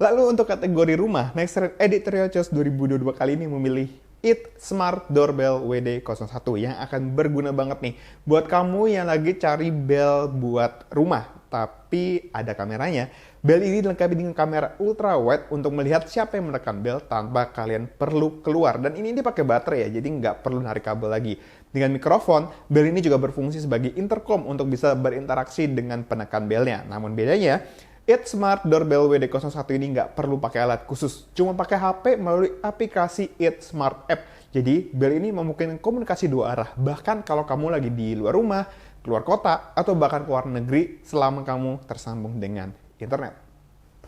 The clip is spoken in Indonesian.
Lalu untuk kategori rumah, Nexttrend Editorial Choice 2022 kali ini memilih It Smart Doorbell WD01 yang akan berguna banget nih buat kamu yang lagi cari bel buat rumah, tapi ada kameranya. Bel ini dilengkapi dengan kamera ultra wide untuk melihat siapa yang menekan bel tanpa kalian perlu keluar. Dan ini pakai baterai ya, jadi nggak perlu narik kabel lagi. Dengan mikrofon, bel ini juga berfungsi sebagai intercom untuk bisa berinteraksi dengan penekan belnya. Namun bedanya, It Smart Doorbell WD01 ini nggak perlu pakai alat khusus, cuma pakai HP melalui aplikasi It Smart App. Jadi, bel ini memungkinkan komunikasi dua arah, bahkan kalau kamu lagi di luar rumah, keluar kota, atau bahkan keluar negeri selama kamu tersambung dengan internet.